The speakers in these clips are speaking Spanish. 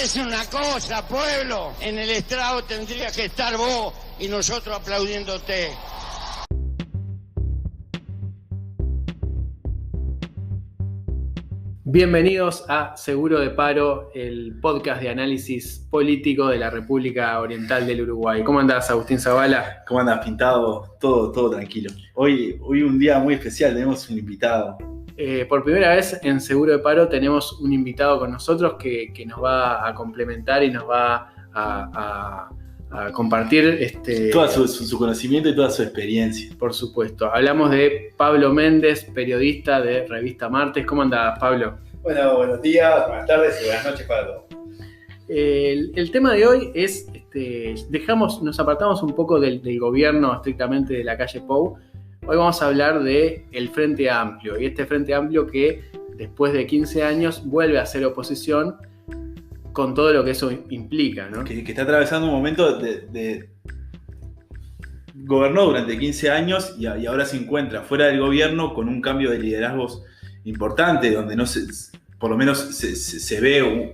parece una cosa, pueblo? En el estrado tendría que estar vos y nosotros aplaudiéndote. Bienvenidos a Seguro de Paro, el podcast de análisis político de la República Oriental del Uruguay. ¿Cómo andás, Agustín Zavala? ¿Cómo andás, Pintado? Todo tranquilo. Hoy un día muy especial, tenemos un invitado. Por primera vez en Seguro de Paro tenemos un invitado con nosotros que nos va a complementar y nos va a compartir todo su conocimiento y toda su experiencia. Por supuesto. Hablamos de Pablo Méndez, periodista de Revista Martes. ¿Cómo andás, Pablo? Bueno, buenos días, buenas tardes y buenas noches para todos. El tema de hoy es, nos apartamos un poco del gobierno estrictamente de la calle Pou. Hoy vamos a hablar del Frente Amplio, y este Frente Amplio que después de 15 años vuelve a ser oposición con todo lo que eso implica, ¿no? Que está atravesando un momento de gobernó durante 15 años y ahora se encuentra fuera del gobierno con un cambio de liderazgos importante, donde por lo menos se ve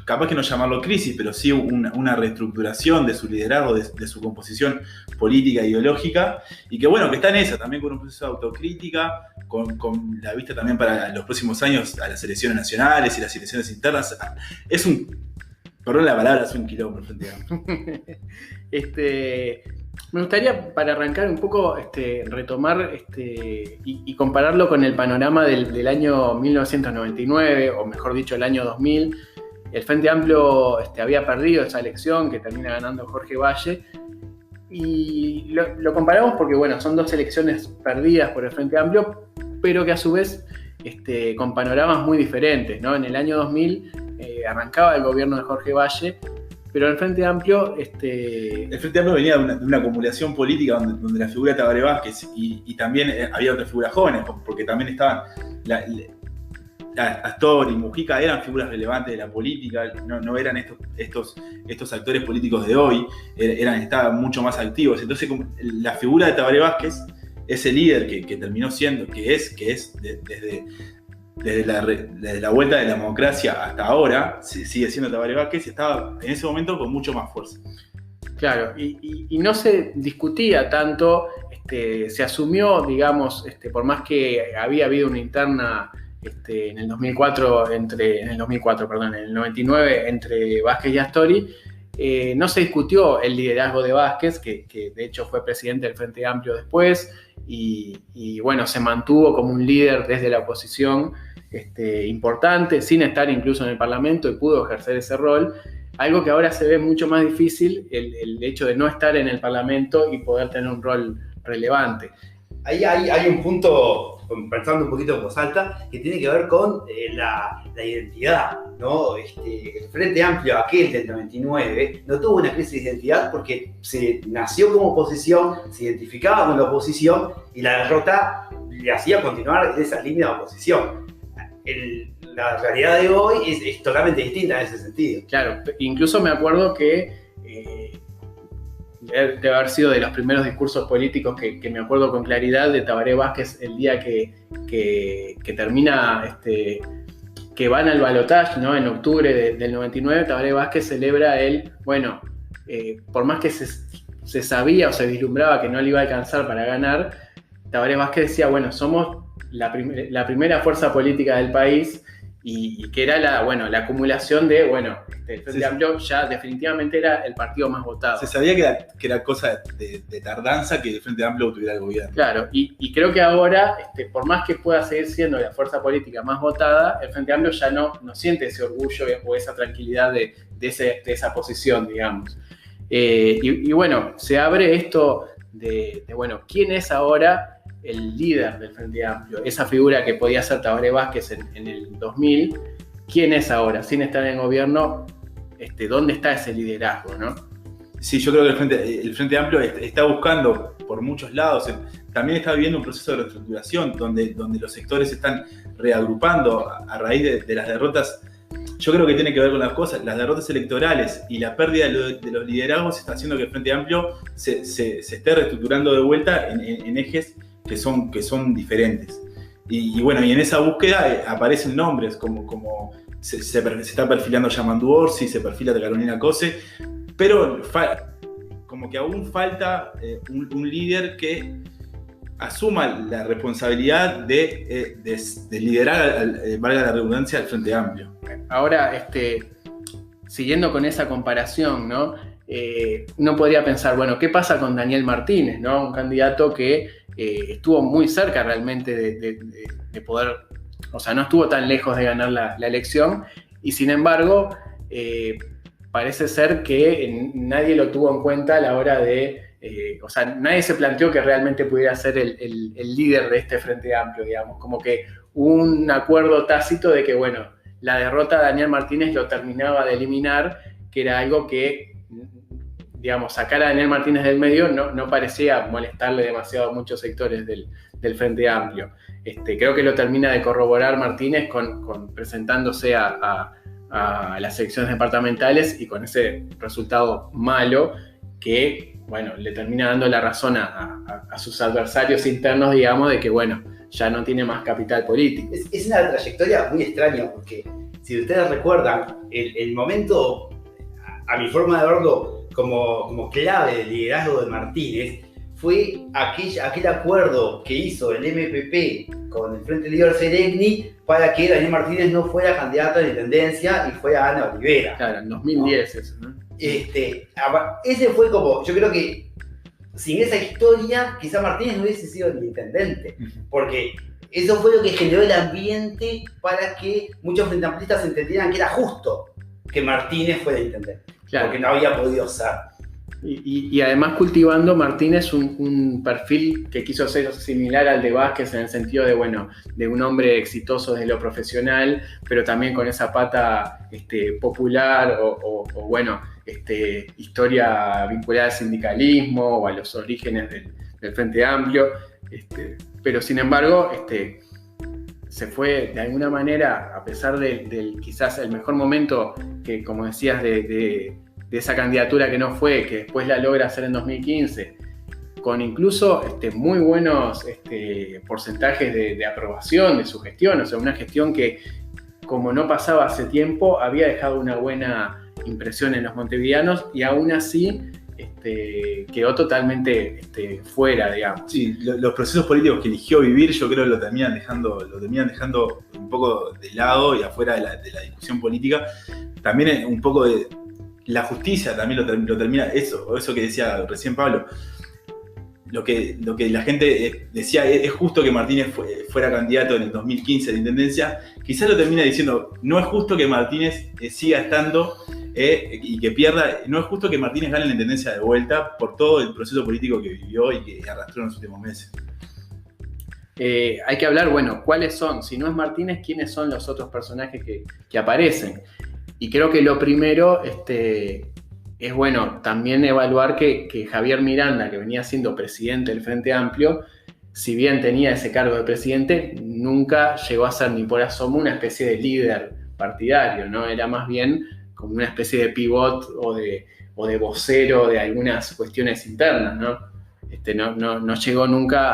capaz que no llamarlo crisis, pero sí una reestructuración de su liderazgo, de su composición política e ideológica, y que bueno, que está en esa, también con un proceso de autocrítica, con la vista también para los próximos años a las elecciones nacionales y las elecciones internas. Perdón la palabra, es un quilombo el Frente Amplio. Me gustaría, para arrancar un poco, retomar y compararlo con el panorama del año 1999, o mejor dicho, el año 2000. El Frente Amplio había perdido esa elección que termina ganando Jorge Valle. Y lo comparamos porque, bueno, son dos elecciones perdidas por el Frente Amplio, pero que a su vez con panoramas muy diferentes, ¿no? En el año 2000 arrancaba el gobierno de Jorge Valle, pero el Frente Amplio... El Frente Amplio venía de una acumulación política donde la figura de Tabaré Vázquez y también había otras figuras jóvenes, porque también estaban... Astor y Mujica eran figuras relevantes de la política, no eran estos actores políticos de hoy, estaban mucho más activos. Entonces la figura de Tabaré Vázquez, ese líder que terminó siendo, que es desde la vuelta de la democracia hasta ahora, sigue siendo Tabaré Vázquez, estaba en ese momento con mucho más fuerza. Claro, y no se discutía tanto, se asumió, digamos, por más que había habido una interna en el 99 entre Vázquez y Astori, no se discutió el liderazgo de Vázquez, que de hecho fue presidente del Frente Amplio después, y bueno, se mantuvo como un líder desde la oposición importante, sin estar incluso en el Parlamento, y pudo ejercer ese rol. Algo que ahora se ve mucho más difícil, el hecho de no estar en el Parlamento y poder tener un rol relevante. Ahí hay un punto, pensando un poquito en voz alta, que tiene que ver con la identidad, ¿no? El Frente Amplio, aquel del 99, no tuvo una crisis de identidad porque se nació como oposición, se identificaba con la oposición y la derrota le hacía continuar en esa línea de oposición. La realidad de hoy es totalmente distinta en ese sentido. Claro, incluso me acuerdo que debe haber sido de los primeros discursos políticos que me acuerdo con claridad de Tabaré Vázquez el día que termina, que van al balotaje, ¿no? En octubre del 99, Tabaré Vázquez celebra por más que se sabía o se vislumbraba que no le iba a alcanzar para ganar, Tabaré Vázquez decía, bueno, somos la primera fuerza política del país, y que era la acumulación de, el Frente Amplio ya definitivamente era el partido más votado. Se sabía que era cosa de tardanza que el Frente Amplio tuviera el gobierno. Claro, y creo que ahora, por más que pueda seguir siendo la fuerza política más votada, el Frente Amplio ya no siente ese orgullo o esa tranquilidad de esa posición, digamos. Y bueno, se abre esto de ¿quién es ahora el líder del Frente Amplio? Esa figura que podía ser Tabaré Vázquez en el 2000, ¿quién es ahora? Sin estar en el gobierno, ¿dónde está ese liderazgo, no? Sí, yo creo que el Frente Amplio está buscando por muchos lados, también está viviendo un proceso de reestructuración donde los sectores se están reagrupando a raíz de las derrotas. Yo creo que tiene que ver con las derrotas electorales y la pérdida de los liderazgos está haciendo que el Frente Amplio se esté reestructurando de vuelta en ejes que son diferentes. Y en esa búsqueda aparecen nombres como se está perfilando Yamandu Orsi, se perfila Carolina Cose, pero como que aún falta un líder que asuma la responsabilidad de liderar, valga la redundancia, al Frente Amplio. Ahora, siguiendo con esa comparación, ¿no? Uno podría pensar, bueno, ¿qué pasa con Daniel Martínez, ¿no? Un candidato que estuvo muy cerca realmente de poder, o sea, no estuvo tan lejos de ganar la elección, y sin embargo, parece ser que nadie lo tuvo en cuenta a la hora de, o sea, nadie se planteó que realmente pudiera ser el líder de este Frente Amplio, digamos, como que un acuerdo tácito de que, bueno, la derrota de Daniel Martínez lo terminaba de eliminar, que era algo que, digamos, sacar a Daniel Martínez del medio no parecía molestarle demasiado a muchos sectores del Frente Amplio. Creo que lo termina de corroborar Martínez con presentándose a las elecciones departamentales y con ese resultado malo que, bueno, le termina dando la razón a sus adversarios internos, digamos, de que, bueno, ya no tiene más capital político. Es una trayectoria muy extraña porque, si ustedes recuerdan, el momento, a mi forma de verlo, como clave del liderazgo de Martínez, fue aquel acuerdo que hizo el MPP con el Frente Líder Seregni para que Daniel Martínez no fuera candidato a la intendencia y fuera Ana Olivera. Claro, en 2010 ¿no? Eso, ¿no? Ese fue como, yo creo que sin esa historia, quizá Martínez no hubiese sido el intendente, porque eso fue lo que generó el ambiente para que muchos frentamplistas entendieran que era justo que Martínez fuera el intendente, claro, porque no había podido ser. Y además cultivando Martínez un perfil que quiso ser similar al de Vázquez en el sentido de, bueno, de un hombre exitoso desde lo profesional, pero también con esa pata popular o bueno, historia vinculada al sindicalismo o a los orígenes del Frente Amplio, pero sin embargo se fue de alguna manera, a pesar del quizás el mejor momento que, como decías, de esa candidatura que no fue, que después la logra hacer en 2015, con incluso muy buenos porcentajes de aprobación de su gestión, o sea, una gestión que, como no pasaba hace tiempo, había dejado una buena impresión en los montevideanos y aún así quedó totalmente fuera, digamos. Sí, los procesos políticos que eligió vivir, yo creo que lo terminan dejando un poco de lado y afuera de la discusión política. También un poco de la justicia también lo termina, eso que decía recién Pablo. Lo que la gente decía, es justo que Martínez fuera candidato en el 2015 a la intendencia, quizás lo termina diciendo, no es justo que Martínez siga estando y que pierda, no es justo que Martínez gane la intendencia de vuelta por todo el proceso político que vivió y que arrastró en los últimos meses. Hay que hablar, bueno, cuáles son, si no es Martínez, quiénes son los otros personajes que aparecen. Y creo que lo primero es bueno también evaluar que Javier Miranda, que venía siendo presidente del Frente Amplio, si bien tenía ese cargo de presidente, nunca llegó a ser ni por asomo una especie de líder partidario, ¿no? Era más bien como una especie de pivot o de vocero de algunas cuestiones internas, ¿no? No llegó nunca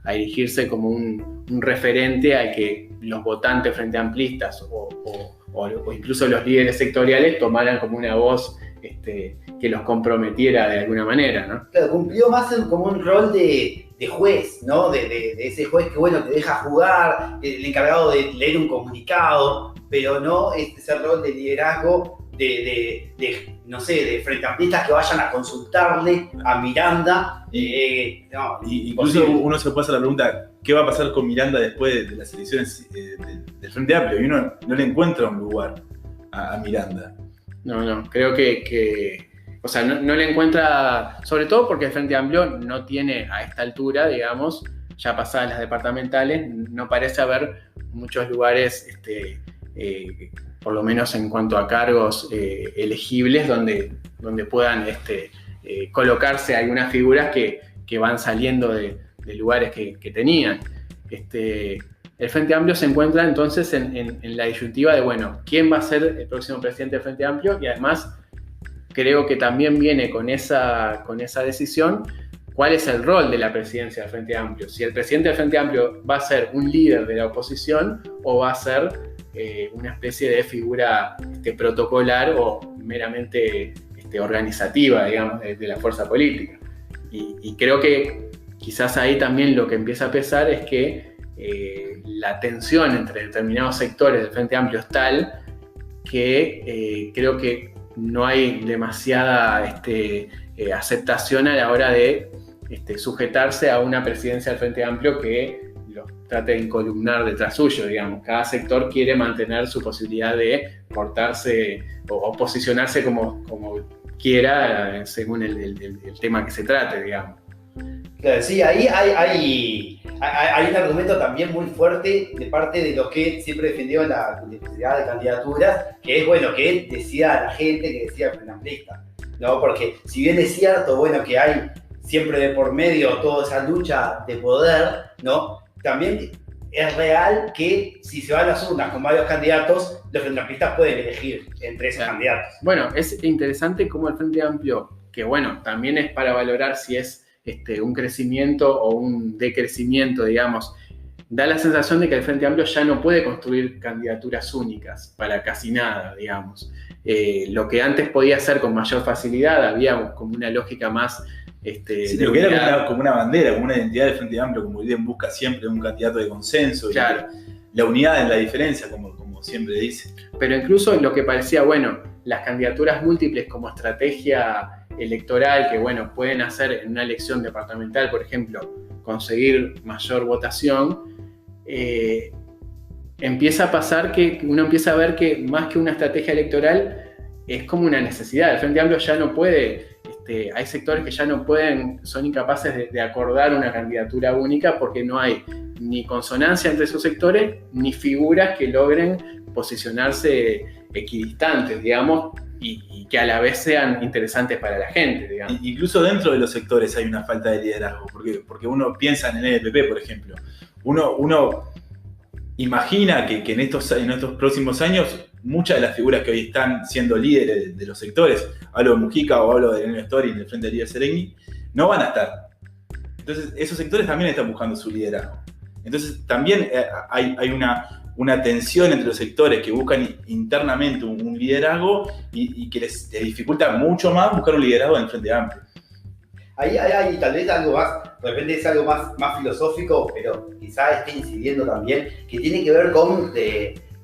a erigirse como un referente al que los votantes frente amplistas o incluso los líderes sectoriales tomaran como una voz que los comprometiera de alguna manera, ¿no? Claro, cumplió más como un rol de juez, ¿no? De ese juez que, bueno, te deja jugar, el encargado de leer un comunicado, pero no ese rol de liderazgo no sé, de frente amplistas que vayan a consultarle a Miranda. No, incluso uno se puede hacer la pregunta, ¿qué va a pasar con Miranda después de las elecciones del Frente Amplio? Y uno no le encuentra un lugar a Miranda. No, creo que o sea, no le encuentra, sobre todo porque el Frente Amplio no tiene a esta altura, digamos, ya pasadas las departamentales, no parece haber muchos lugares, por lo menos en cuanto a cargos elegibles, donde puedan colocarse algunas figuras que van saliendo de lugares que tenían. El Frente Amplio se encuentra entonces en la disyuntiva de, bueno, ¿quién va a ser el próximo presidente del Frente Amplio? Y además creo que también viene con esa decisión cuál es el rol de la presidencia del Frente Amplio. Si el presidente del Frente Amplio va a ser un líder de la oposición o va a ser una especie de figura protocolar o meramente organizativa, digamos, de la fuerza política. Y creo que quizás ahí también lo que empieza a pesar es que la tensión entre determinados sectores del Frente Amplio es tal que creo que no hay demasiada aceptación a la hora de sujetarse a una presidencia del Frente Amplio que los trate de encolumnar detrás suyo, digamos. Cada sector quiere mantener su posibilidad de cortarse o posicionarse como quiera según el tema que se trate, digamos. Claro, sí, ahí hay un argumento también muy fuerte de parte de los que siempre defendieron la multiplicidad de candidaturas, que es, bueno, que decida a la gente, que decida el Frente Amplista, ¿no? Porque si bien es cierto, bueno, que hay siempre de por medio toda esa lucha de poder, ¿no? También es real que si se van a las urnas con varios candidatos, los Frente Amplistas pueden elegir entre esos candidatos. Bueno, es interesante cómo el Frente Amplio, que bueno, también es para valorar si es un crecimiento o un decrecimiento, digamos, da la sensación de que el Frente Amplio ya no puede construir candidaturas únicas para casi nada, digamos. Lo que antes podía hacer con mayor facilidad, había como una lógica más... sí, lo que era como una bandera, como una identidad del Frente Amplio, como Biden busca siempre un candidato de consenso, claro. Y la unidad en la diferencia, como siempre dice. Pero incluso lo que parecía, bueno, las candidaturas múltiples como estrategia electoral, que bueno, pueden hacer en una elección departamental, por ejemplo, conseguir mayor votación, empieza a pasar que uno empieza a ver que más que una estrategia electoral es como una necesidad. El Frente Amplio ya no puede, hay sectores que ya no pueden, son incapaces de acordar una candidatura única porque no hay ni consonancia entre esos sectores ni figuras que logren posicionarse equidistantes, digamos, y que a la vez sean interesantes para la gente, digamos. Incluso dentro de los sectores hay una falta de liderazgo, porque uno piensa en el NPP, por ejemplo. Uno imagina que en estos próximos años muchas de las figuras que hoy están siendo líderes de los sectores, hablo de Mujica o hablo de Elena Story del Frente de Líder Sereni, no van a estar. Entonces esos sectores también están buscando su liderazgo. Entonces también hay una tensión entre los sectores que buscan internamente un liderazgo y que les dificulta mucho más buscar un liderazgo en el Frente Amplio. Ahí hay tal vez algo más, de repente es algo más filosófico, pero quizá esté incidiendo también, que tiene que ver con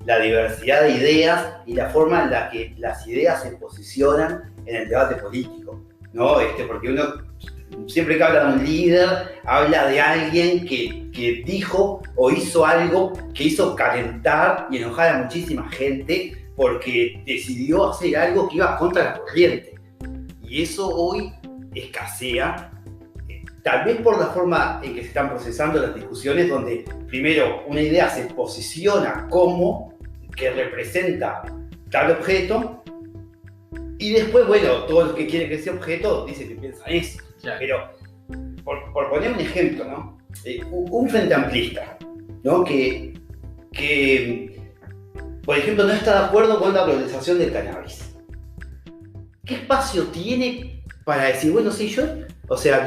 la diversidad de ideas y la forma en la que las ideas se posicionan en el debate político, ¿no? Porque uno siempre que habla de un líder, habla de alguien que dijo o hizo algo que hizo calentar y enojar a muchísima gente porque decidió hacer algo que iba contra la corriente. Y eso hoy escasea, tal vez por la forma en que se están procesando las discusiones, donde primero una idea se posiciona como que representa tal objeto y después, bueno, todos los que quieren que ese objeto dicen que piensan eso. Claro. Pero, por poner un ejemplo, ¿no? Un Frente Amplista, ¿no? Que, por ejemplo, no está de acuerdo con la legalización del cannabis. ¿Qué espacio tiene para decir, bueno, sí, yo, o sea,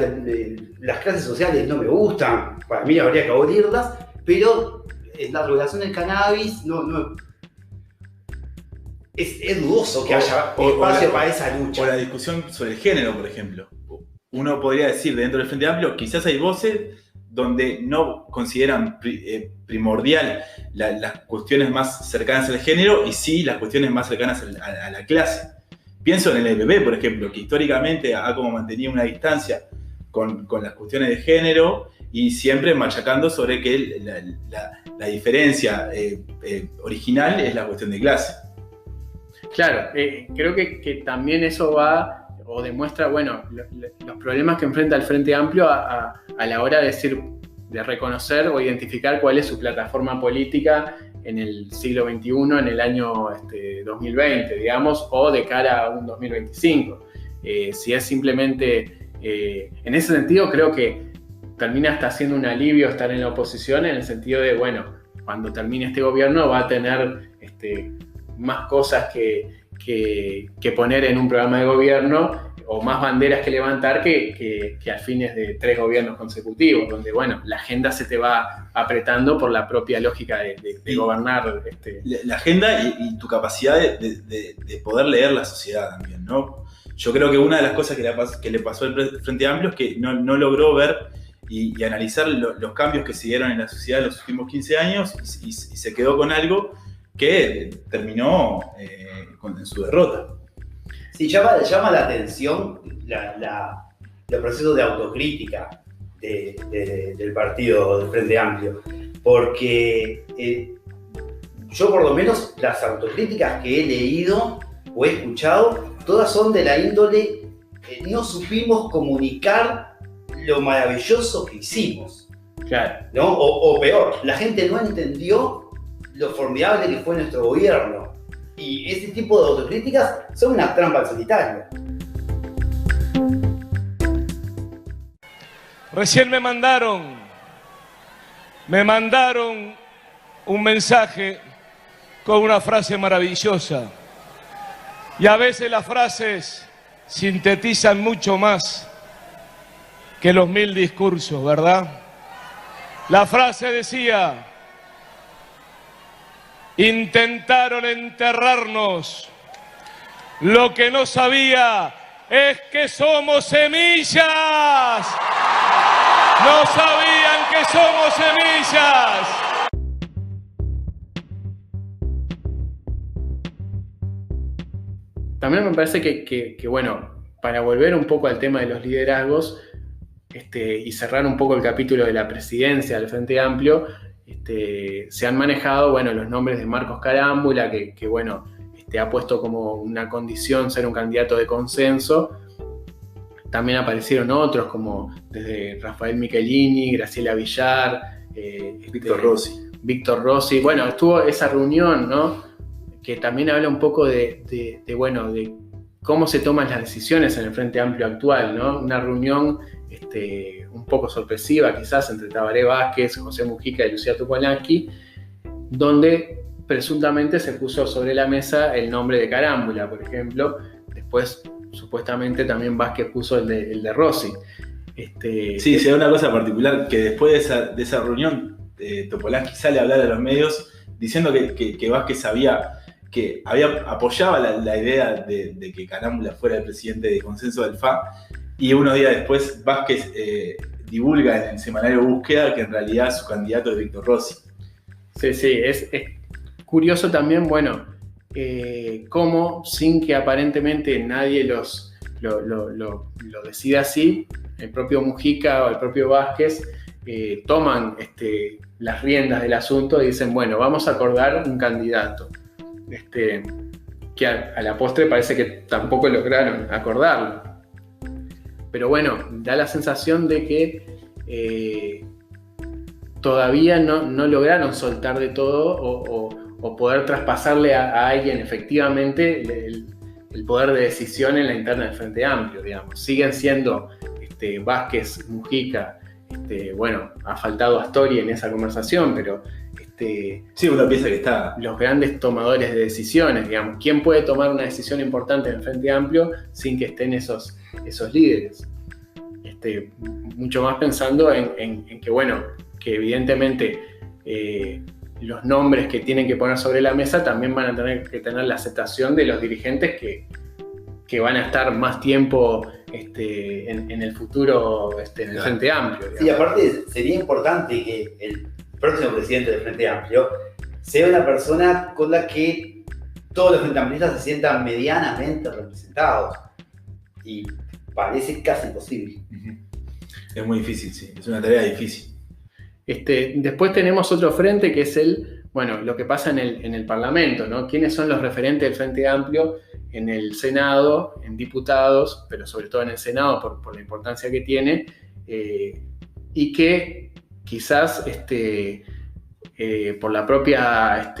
las clases sociales no me gustan, para mí habría que abolirlas, pero la regulación del cannabis no es dudoso que haya espacio para esa lucha. O la discusión sobre el género, por ejemplo. Uno podría decir, dentro del Frente Amplio, quizás hay voces donde no consideran primordial las cuestiones más cercanas al género y sí las cuestiones más cercanas a la clase. Pienso en el EPP, por ejemplo, que históricamente ha como mantenido una distancia con las cuestiones de género y siempre machacando sobre que la diferencia original es la cuestión de clase. Claro, creo que también eso va o demuestra, bueno, los problemas que enfrenta el Frente Amplio a la hora de reconocer o identificar cuál es su plataforma política en el siglo XXI, en el año 2020, digamos, o de cara a un 2025. Si es simplemente, en ese sentido creo que termina hasta siendo un alivio estar en la oposición, en el sentido de, bueno, cuando termine este gobierno va a tener más cosas que poner en un programa de gobierno o más banderas que levantar que a fines de 3 gobiernos consecutivos, donde, bueno, la agenda se te va apretando por la propia lógica de gobernar. La agenda y tu capacidad de poder leer la sociedad también, ¿no? Yo creo que una de las cosas que le pasó al Frente Amplio es que no logró ver y analizar los cambios que se dieron en la sociedad en los últimos 15 años y se quedó con algo que terminó en su derrota. Sí, llama la atención los procesos de autocrítica del partido del Frente Amplio, porque yo por lo menos las autocríticas que he leído o he escuchado, todas son de la índole no supimos comunicar lo maravilloso que hicimos. Claro. ¿No? O peor, la gente no entendió lo formidable que fue nuestro gobierno. Y ese tipo de autocríticas son una trampa al solitario. Recién me mandaron un mensaje con una frase maravillosa. Y a veces las frases sintetizan mucho más que los 1000 discursos, ¿verdad? La frase decía: intentaron enterrarnos. Lo que no sabía es que somos semillas. No sabían que somos semillas. También me parece que, bueno, para volver un poco al tema de los liderazgos y cerrar un poco el capítulo de la presidencia del Frente Amplio, se han manejado, bueno, los nombres de Marcos Carámbula, que bueno, ha puesto como una condición ser un candidato de consenso. También aparecieron otros como desde Rafael Michelini, Graciela Villar, Víctor Rossi. Bueno, estuvo esa reunión, ¿no? Que también habla un poco de cómo se toman las decisiones en el Frente Amplio actual, ¿no? Una reunión un poco sorpresiva quizás entre Tabaré Vázquez, José Mujica y Lucía Topolansky, donde presuntamente se puso sobre la mesa el nombre de Carámbula, por ejemplo. Después, supuestamente, también Vázquez puso el de Rossi. Sí, se da una cosa particular, que después de esa reunión, Topolansky sale a hablar a los medios diciendo que Vázquez apoyaba la idea de que Carámbula fuera el presidente de consenso del FA, y unos días después Vázquez divulga en el semanario Búsqueda que en realidad su candidato es Víctor Rossi. Sí, es curioso también, bueno, cómo sin que aparentemente nadie lo decida así, el propio Mujica o el propio Vázquez toman las riendas del asunto y dicen, bueno, vamos a acordar un candidato. Que a la postre parece que tampoco lograron acordarlo. Pero bueno, da la sensación de que todavía no lograron soltar de todo o poder traspasarle a alguien efectivamente el poder de decisión en la interna del Frente Amplio, digamos. Siguen siendo Vázquez, Mujica, bueno, ha faltado Astori en esa conversación, pero sí, uno piensa que está los grandes tomadores de decisiones, digamos. ¿Quién puede tomar una decisión importante en el Frente Amplio sin que estén esos líderes? Mucho más pensando en que, bueno, que evidentemente los nombres que tienen que poner sobre la mesa también van a tener que tener la aceptación de los dirigentes que van a estar más tiempo en el futuro en el Frente Amplio, digamos. Sí, aparte sería importante que el próximo presidente del Frente Amplio sea una persona con la que todos los frentamplistas se sientan medianamente representados. Y parece casi imposible. Es muy difícil, sí. Es una tarea difícil. Después tenemos otro frente que es lo que pasa en el Parlamento, ¿no? ¿Quiénes son los referentes del Frente Amplio en el Senado, en diputados, pero sobre todo en el Senado por la importancia que tiene, y que quizás por la propia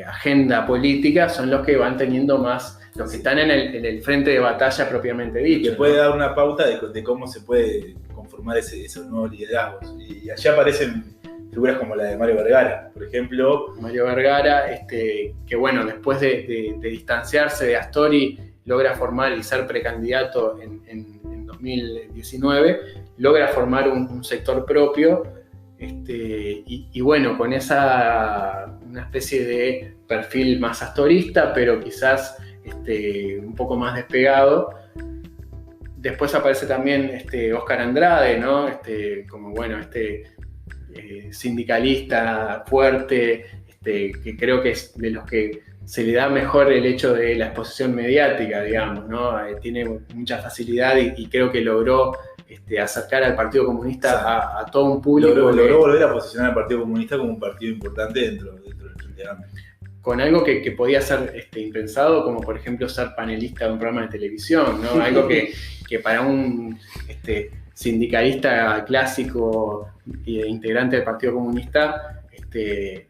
agenda política son los que van teniendo más, los que están en el frente de batalla propiamente dicho. Que puede dar una pauta de cómo se puede conformar esos nuevos liderazgos. Y allá aparecen figuras como la de Mario Vergara, por ejemplo. Mario Vergara, que bueno, después de distanciarse de Astori logra formar y ser precandidato en 2019, logra formar un sector propio, y bueno, con una especie de perfil más astorista, pero quizás un poco más despegado. Después aparece también Óscar Andrade, ¿no? Como bueno, sindicalista fuerte, que creo que es de los que se le da mejor el hecho de la exposición mediática, digamos, ¿no? Tiene mucha facilidad y creo que logró acercar al Partido Comunista a todo un público. Logró volver a posicionar al Partido Comunista como un partido importante dentro del Frente Amplio. Con algo que podía ser impensado, como por ejemplo ser panelista de un programa de televisión, ¿no? Algo que para un sindicalista clásico e integrante del Partido Comunista, creo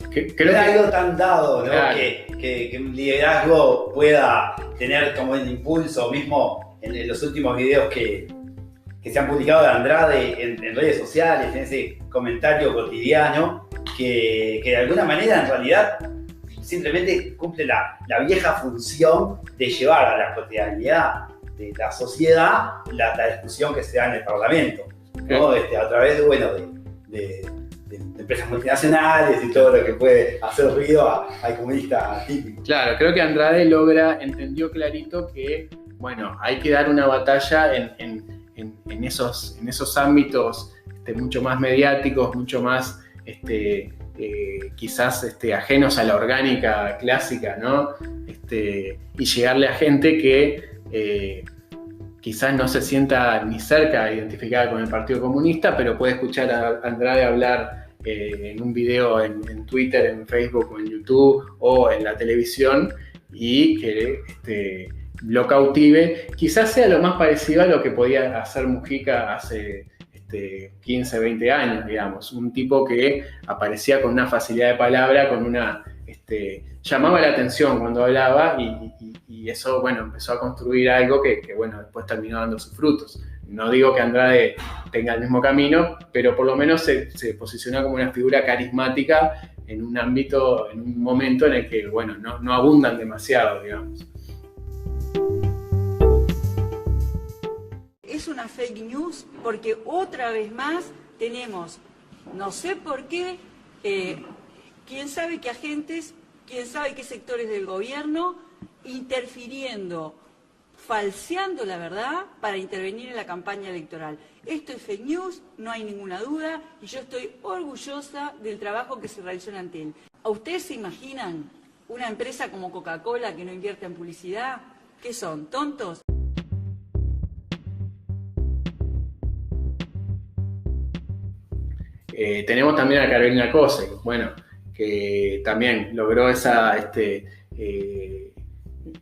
no era algo tan dado, ¿no? Claro. Que un liderazgo pueda tener como el impulso mismo en los últimos videos que se han publicado de Andrade en redes sociales, en ese comentario cotidiano, que de alguna manera en realidad simplemente cumple la vieja función de llevar a la cotidianidad de la sociedad la discusión que se da en el Parlamento, ¿no? A través de empresas multinacionales y todo lo que puede hacer ruido al comunista típico. Claro, creo que Andrade entendió clarito que, bueno, hay que dar una batalla en esos ámbitos mucho más mediáticos, mucho más quizás ajenos a la orgánica clásica, ¿no? Y llegarle a gente que quizás no se sienta ni cerca identificada con el Partido Comunista, pero puede escuchar a Andrade hablar en un video en Twitter, en Facebook o en YouTube o en la televisión, y que lo cautive. Quizás sea lo más parecido a lo que podía hacer Mujica hace 15, 20 años, digamos. Un tipo que aparecía con una facilidad de palabra, con una llamaba la atención cuando hablaba, y eso, bueno, empezó a construir algo que bueno, después terminó dando sus frutos. No digo que Andrade tenga el mismo camino, pero por lo menos se posicionó como una figura carismática en un ámbito, en un momento en el que, bueno, no abundan demasiado, digamos. Es una fake news porque otra vez más tenemos, no sé por qué, quién sabe qué agentes, quién sabe qué sectores del gobierno interfiriendo, falseando la verdad para intervenir en la campaña electoral. Esto es fake news, no hay ninguna duda, y yo estoy orgullosa del trabajo que se realizó en Antel. ¿A ustedes se imaginan una empresa como Coca-Cola que no invierte en publicidad? ¿Qué son, tontos? Tenemos también a Carolina Cose, bueno, que también logró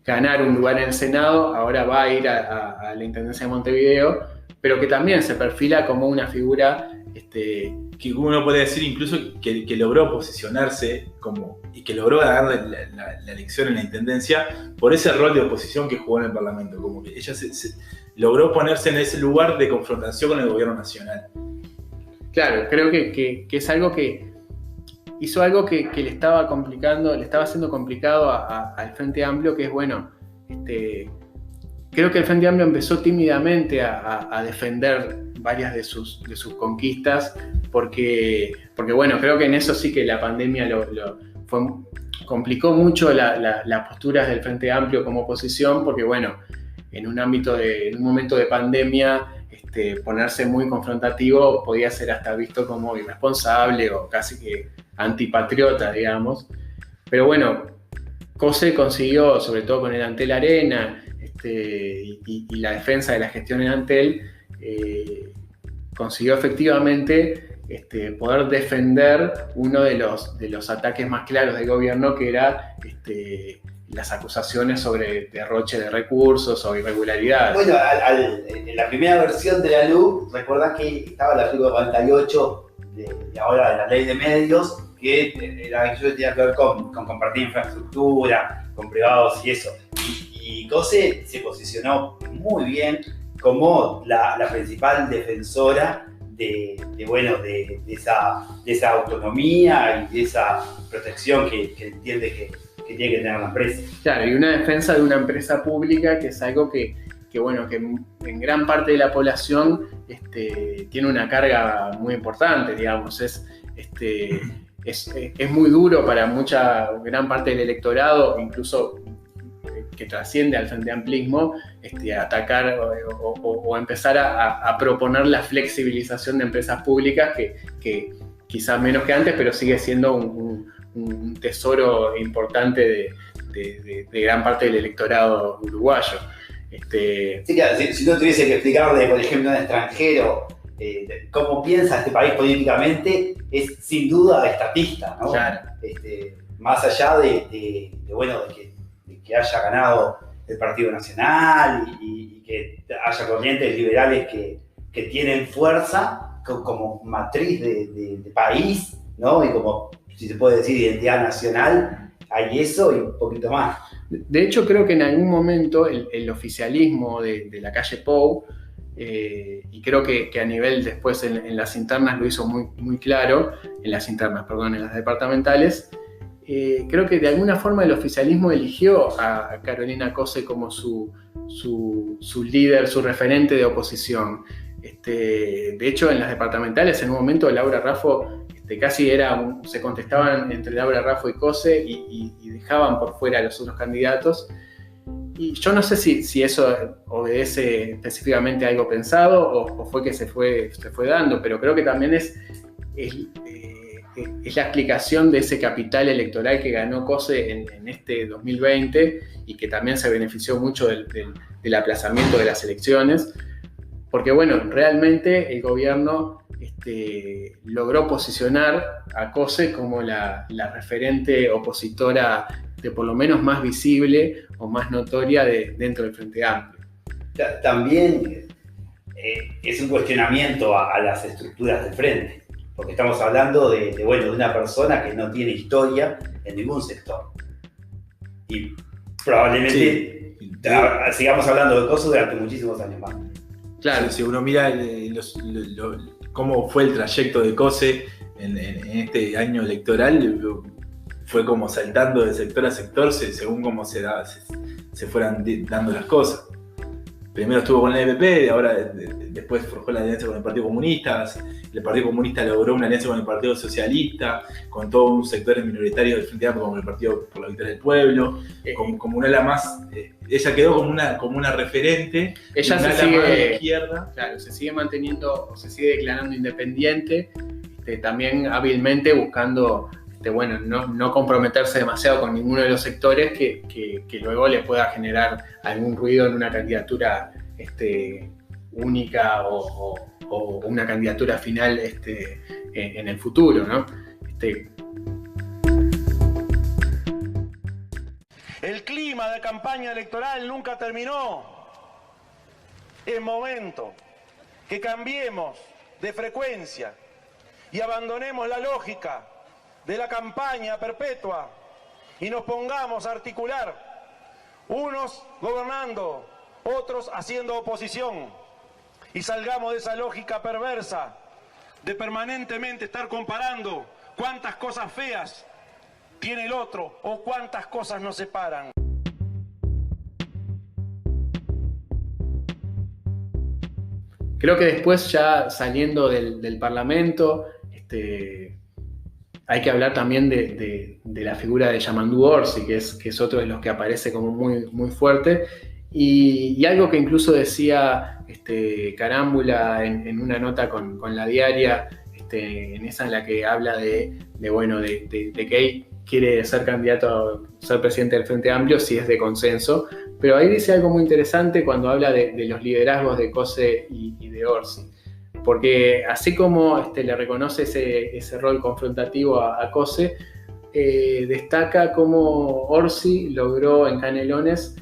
ganar un lugar en el Senado, ahora va a ir a la Intendencia de Montevideo, pero que también se perfila como una figura que uno puede decir incluso que logró posicionarse y que logró ganar la elección en la Intendencia por ese rol de oposición que jugó en el Parlamento, como que ella se logró ponerse en ese lugar de confrontación con el gobierno nacional. Claro, creo que es algo que hizo algo que le estaba haciendo complicado al Frente Amplio, que es, bueno, creo que el Frente Amplio empezó tímidamente a defender varias de sus conquistas, porque bueno, creo que en eso sí que la pandemia complicó mucho las posturas del Frente Amplio como oposición, porque bueno, en un momento de pandemia, ponerse muy confrontativo podía ser hasta visto como irresponsable o casi que antipatriota, digamos. Pero bueno, Cose consiguió, sobre todo con el Antel Arena y la defensa de la gestión en Antel, consiguió efectivamente poder defender uno de los ataques más claros del gobierno, que era las acusaciones sobre derroche de recursos o irregularidades. Bueno, en la primera versión de la LUC, recordás que estaba el artículo 48 de ahora de la Ley de Medios, que era aquello que tenía que ver con compartir infraestructura, con privados y eso. Y Cose se posicionó muy bien como la principal defensora de esa autonomía y de esa protección que entiende que que tiene que tener la empresa. Claro, y una defensa de una empresa pública, que es algo que bueno, que en gran parte de la población tiene una carga muy importante, digamos. Es muy duro para gran parte del electorado, incluso que trasciende al frente amplismo, atacar o empezar a proponer la flexibilización de empresas públicas, que quizás menos que antes, pero sigue siendo un tesoro importante de gran parte del electorado uruguayo. Sí, claro, si no tuviese que explicarle, por ejemplo, a un extranjero cómo piensa este país políticamente, es sin duda estatista, ¿no? Claro. Más allá de que haya ganado el Partido Nacional y que haya corrientes liberales que tienen fuerza como matriz de país, ¿no? Y como, si se puede decir, identidad nacional, hay eso y un poquito más. De hecho, creo que en algún momento el oficialismo de la calle Pou, y creo que a nivel después en las internas lo hizo muy, muy claro, en las departamentales, creo que de alguna forma el oficialismo eligió a Carolina Cose como su líder, su referente de oposición. De hecho, en las departamentales, en un momento, Laura Raffo casi se contestaban entre Laura Raffo y Cose y dejaban por fuera a los otros candidatos. Y yo no sé si eso obedece específicamente a algo pensado o fue que se fue dando, pero creo que también es la explicación de ese capital electoral que ganó Cose en este 2020 y que también se benefició mucho del aplazamiento de las elecciones. Porque bueno, realmente el gobierno logró posicionar a Cose como la referente opositora por lo menos más visible o más notoria dentro del Frente Amplio. También es un cuestionamiento a las estructuras del Frente, porque estamos hablando de una persona que no tiene historia en ningún sector. Y probablemente sigamos hablando de Cose durante muchísimos años más. Claro, si uno mira cómo fue el trayecto de Cose en este año electoral, fue como saltando de sector a sector según cómo se fueran dando las cosas. Primero estuvo con el EPP, ahora después forjó la alianza con el Partido Comunista. El Partido Comunista logró una alianza con el Partido Socialista, con todos un sectores minoritarios del Frente Amplio, como el Partido por la Victoria del Pueblo, como una ala más. Ella quedó como una referente. Ella se sigue de izquierda. Claro, se sigue manteniendo, se sigue declarando independiente, también hábilmente buscando no comprometerse demasiado con ninguno de los sectores que luego le pueda generar algún ruido en una candidatura única o una candidatura final en el futuro, ¿no? El clima de campaña electoral nunca terminó. Es momento que cambiemos de frecuencia y abandonemos la lógica de la campaña perpetua y nos pongamos a articular, unos gobernando, otros haciendo oposición, y salgamos de esa lógica perversa de permanentemente estar comparando cuántas cosas feas tiene el otro o cuántas cosas nos separan. Creo que después, ya saliendo del Parlamento, hay que hablar también de la figura de Yamandú Orsi, que es otro de los que aparece como muy, muy fuerte, y algo que incluso decía Carámbula en una nota con La Diaria, en esa en la que habla de que él quiere ser candidato a ser presidente del Frente Amplio si es de consenso, pero ahí dice algo muy interesante cuando habla de los liderazgos de Cose y de Orsi. Porque así como le reconoce ese rol confrontativo a Cose, destaca cómo Orsi logró en Canelones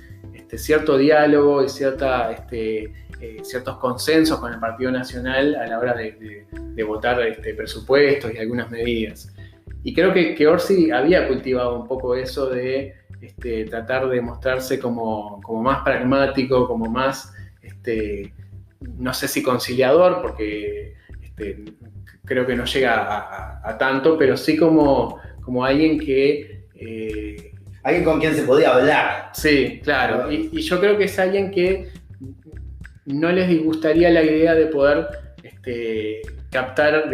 cierto diálogo y ciertos consensos con el Partido Nacional a la hora de votar presupuestos y algunas medidas. Y creo que Orsi había cultivado un poco eso de tratar de mostrarse como más pragmático, como más... no sé si conciliador, porque creo que no llega a tanto, pero sí como alguien que alguien con quien se podía hablar. Sí, claro. Y yo creo que es alguien que no les disgustaría la idea de poder de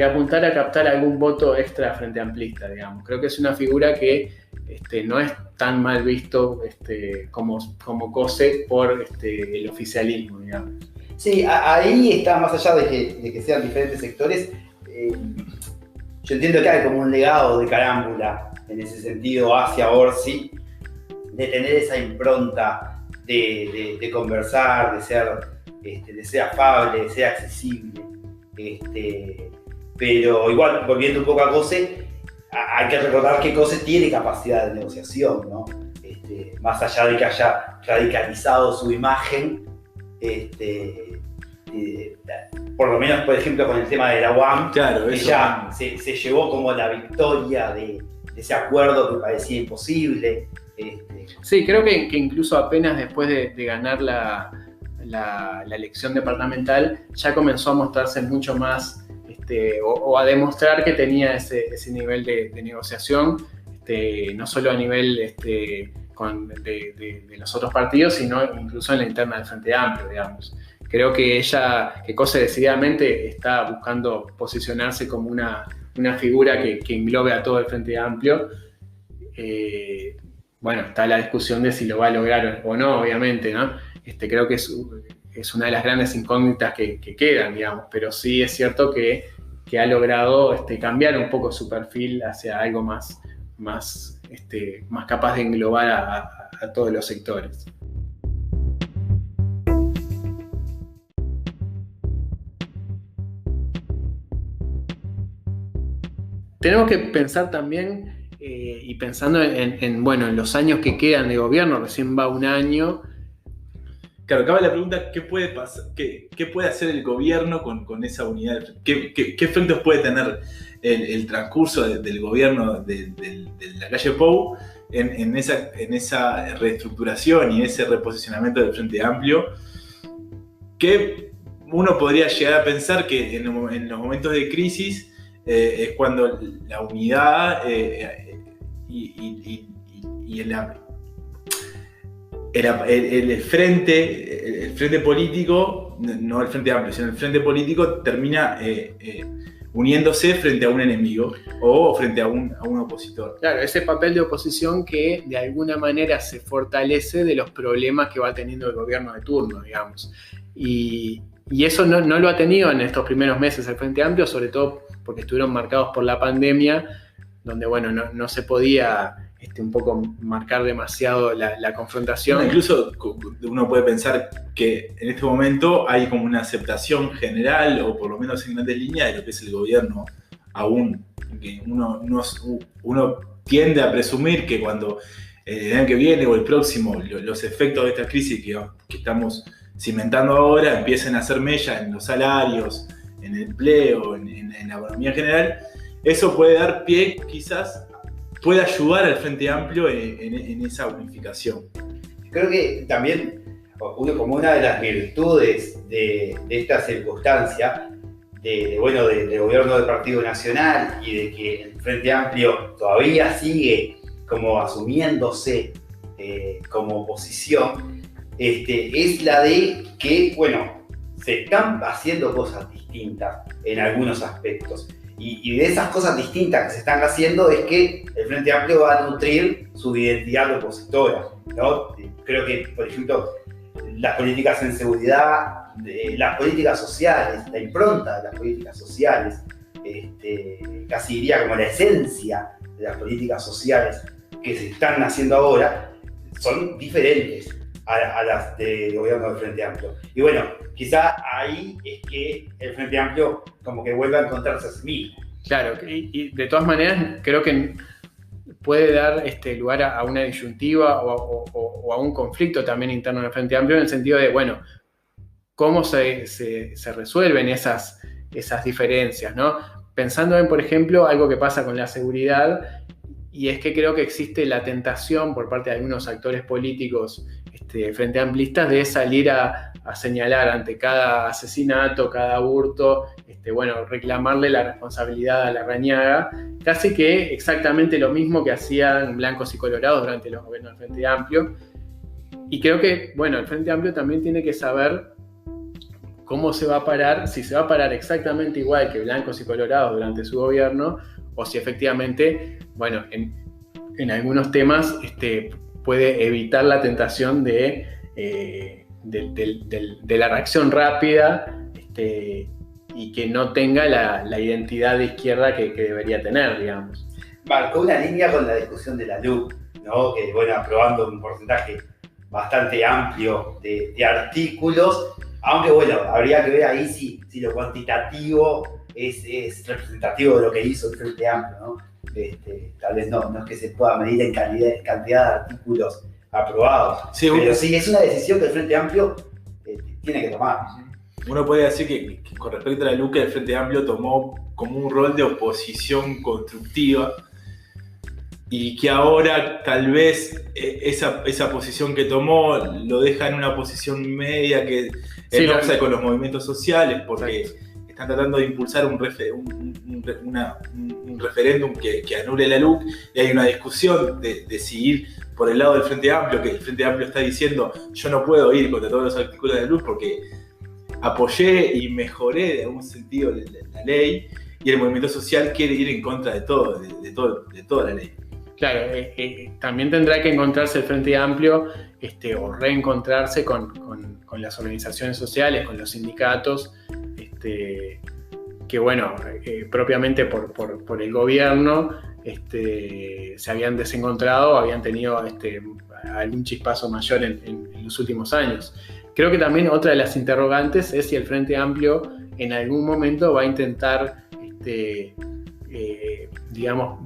apuntar a captar algún voto extra frente amplista, digamos. Creo que es una figura que no es tan mal visto como Cose por el oficialismo, digamos. Sí, ahí está, más allá de que sean diferentes sectores, yo entiendo que hay como un legado de Carámbula en ese sentido hacia Orsi, de tener esa impronta de conversar, de ser afable, de ser accesible. Pero igual, volviendo un poco a Cose, hay que recordar que Cose tiene capacidad de negociación, ¿no? Más allá de que haya radicalizado su imagen, por lo menos, por ejemplo, con el tema de la UAM, claro, ella se llevó como la victoria de ese acuerdo que parecía imposible. Sí, creo que incluso apenas después de ganar la elección departamental, ya comenzó a mostrarse mucho más, o a demostrar que tenía ese nivel de negociación, no solo a nivel de los otros partidos, sino incluso en la interna del Frente Amplio, digamos. Creo que Cose decididamente está buscando posicionarse como una figura que englobe a todo el Frente Amplio. Bueno, está la discusión de si lo va a lograr o no, obviamente, ¿no? Creo que es una de las grandes incógnitas que quedan, digamos, pero sí es cierto que ha logrado cambiar un poco su perfil hacia algo más capaz de englobar a todos los sectores. Tenemos que pensar también, y pensando en los años que quedan de gobierno, recién va un año. Claro, acaba la pregunta, ¿qué puede pasar? ¿Qué puede hacer el gobierno con esa unidad? ¿Qué efectos puede tener el transcurso del gobierno de la calle Pou en esa reestructuración y ese reposicionamiento del Frente Amplio? Que uno podría llegar a pensar que en los momentos de crisis es cuando la unidad y el frente político, no el Frente Amplio, sino el frente político termina uniéndose frente a un enemigo o frente a un opositor. Claro, ese papel de oposición que de alguna manera se fortalece de los problemas que va teniendo el gobierno de turno, digamos. Y eso no lo ha tenido en estos primeros meses el Frente Amplio, sobre todo porque estuvieron marcados por la pandemia, donde no se podía un poco marcar demasiado la confrontación. No, incluso uno puede pensar que en este momento hay como una aceptación general, o por lo menos en grandes líneas, de lo que es el gobierno aún. Que uno tiende a presumir que cuando el año que viene o el próximo los efectos de esta crisis que estamos cimentando ahora empiecen a hacer mella en los salarios, en el empleo, en la economía en general, eso puede dar pie quizás, puede ayudar al Frente Amplio en esa unificación. Creo que también como una de las virtudes de esta circunstancia, del gobierno del Partido Nacional y de que el Frente Amplio todavía sigue como asumiéndose como oposición, es la de que, se están haciendo cosas distintas en algunos aspectos. Y de esas cosas distintas que se están haciendo es que el Frente Amplio va a nutrir su identidad opositora, ¿no? Creo que, por ejemplo, las políticas en seguridad, las políticas sociales, la impronta de las políticas sociales, casi diría como la esencia de las políticas sociales que se están haciendo ahora, son diferentes a las del gobierno del Frente Amplio. Y quizá ahí es que el Frente Amplio como que vuelve a encontrarse a sí mismo. Claro, y de todas maneras creo que puede dar lugar a una disyuntiva o a un conflicto también interno en el Frente Amplio, en el sentido de, cómo se resuelven esas diferencias, ¿no? Pensando en, por ejemplo, algo que pasa con la seguridad, y es que creo que existe la tentación por parte de algunos actores políticos frente amplistas de salir a señalar ante cada asesinato, cada hurto, reclamarle la responsabilidad a Larrañaga, casi que exactamente lo mismo que hacían blancos y colorados durante los gobiernos del Frente Amplio. Y creo que, el Frente Amplio también tiene que saber cómo se va a parar, si se va a parar exactamente igual que blancos y colorados durante su gobierno, o si efectivamente, en algunos temas puede evitar la tentación de la reacción rápida y que no tenga la identidad de izquierda que debería tener, digamos. Marcó una línea con la discusión de la LUC, ¿no? Que aprobando un porcentaje bastante amplio de artículos, aunque habría que ver ahí si lo cuantitativo es representativo de lo que hizo el Frente Amplio, ¿no? Tal vez no es que se pueda medir en cantidad de artículos aprobados, sí, pero sí es una decisión que el Frente Amplio tiene que tomar. Uno puede decir que con respecto a la LUC, el Frente Amplio tomó como un rol de oposición constructiva y que ahora tal vez esa posición que tomó lo deja en una posición media que enoja con los movimientos sociales, porque están tratando de impulsar un referéndum que anule la LUC, y hay una discusión de si ir por el lado del Frente Amplio, que el Frente Amplio está diciendo yo no puedo ir contra todos los artículos de la LUC porque apoyé y mejoré de algún sentido la ley, y el movimiento social quiere ir en contra de toda la ley. Claro, también tendrá que encontrarse el Frente Amplio o reencontrarse con las organizaciones sociales, con los sindicatos, que propiamente por el gobierno se habían desencontrado, habían tenido algún chispazo mayor en los últimos años. Creo que también otra de las interrogantes es si el Frente Amplio en algún momento va a intentar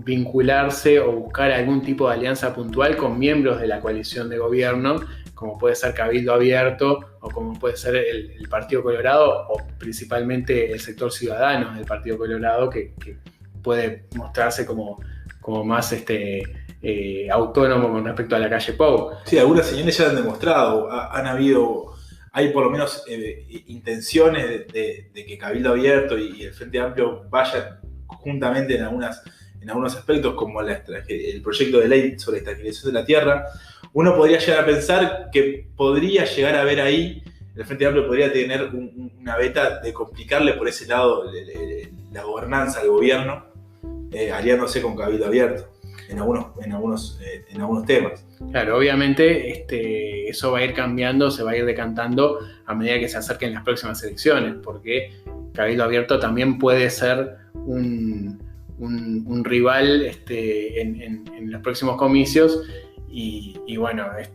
vincularse o buscar algún tipo de alianza puntual con miembros de la coalición de gobierno, como puede ser Cabildo Abierto o como puede ser el Partido Colorado, o principalmente el sector ciudadano del Partido Colorado, que puede mostrarse como más autónomo con respecto a la calle Pou. Sí, algunas señales ya han demostrado, hay por lo menos intenciones de que Cabildo Abierto y el Frente Amplio vayan conjuntamente en algunos aspectos, como el proyecto de ley sobre la extranjerización de la tierra. Uno podría llegar a pensar que podría llegar a ver ahí, el Frente Amplio podría tener una beta de complicarle por ese lado la gobernanza al gobierno, aliándose con Cabildo Abierto en algunos temas. Claro, obviamente eso va a ir cambiando, se va a ir decantando a medida que se acerquen las próximas elecciones, porque Cabildo Abierto también puede ser un rival en los próximos comicios, y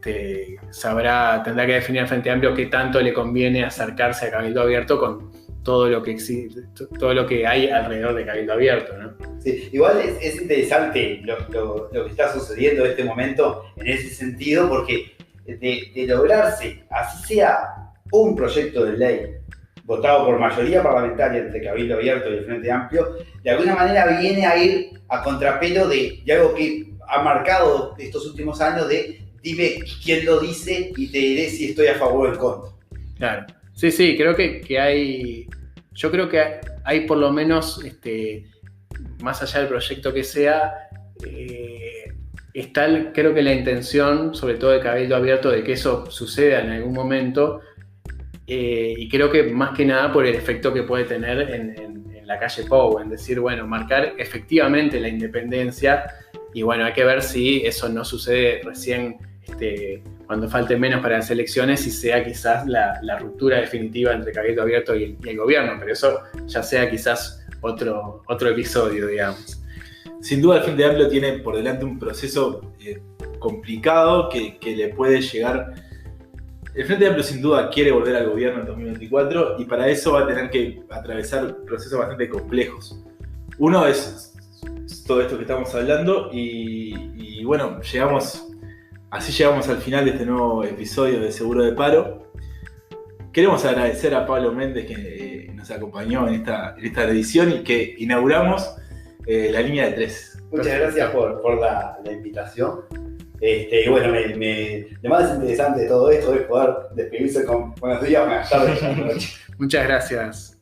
tendrá que definir el Frente Amplio qué tanto le conviene acercarse a Cabildo Abierto con todo lo que existe, todo lo que hay alrededor de Cabildo Abierto, ¿no? Sí, igual es interesante lo que está sucediendo en este momento en ese sentido, porque de lograrse, así sea un proyecto de ley votado por mayoría parlamentaria entre Cabildo Abierto y el Frente Amplio, de alguna manera viene a ir a contrapelo de algo que ha marcado estos últimos años, de dime quién lo dice y te diré si estoy a favor o en contra. Claro. Sí, creo que hay, yo creo que hay por lo menos, más allá del proyecto que sea, creo que la intención, sobre todo de Cabildo Abierto, de que eso suceda en algún momento, y creo que más que nada por el efecto que puede tener en la calle Pou, en decir, marcar efectivamente la independencia, y hay que ver si eso no sucede recién cuando falte menos para las elecciones, y sea quizás la ruptura definitiva entre Cabildo Abierto y el gobierno, pero eso ya sea quizás otro episodio, digamos. Sin duda el Frente Amplio tiene por delante un proceso complicado que le puede llegar. El Frente Amplio sin duda quiere volver al gobierno en 2024, y para eso va a tener que atravesar procesos bastante complejos. Uno es todo esto que estamos hablando, y así llegamos al final de este nuevo episodio de Seguro de Paro. Queremos agradecer a Pablo Méndez, que nos acompañó en esta edición y que inauguramos la línea de 3. Muchas gracias por la invitación. Y bueno, lo más interesante de todo esto es poder despedirse con buenos días, buenas tardes, buenas noches. Muchas gracias.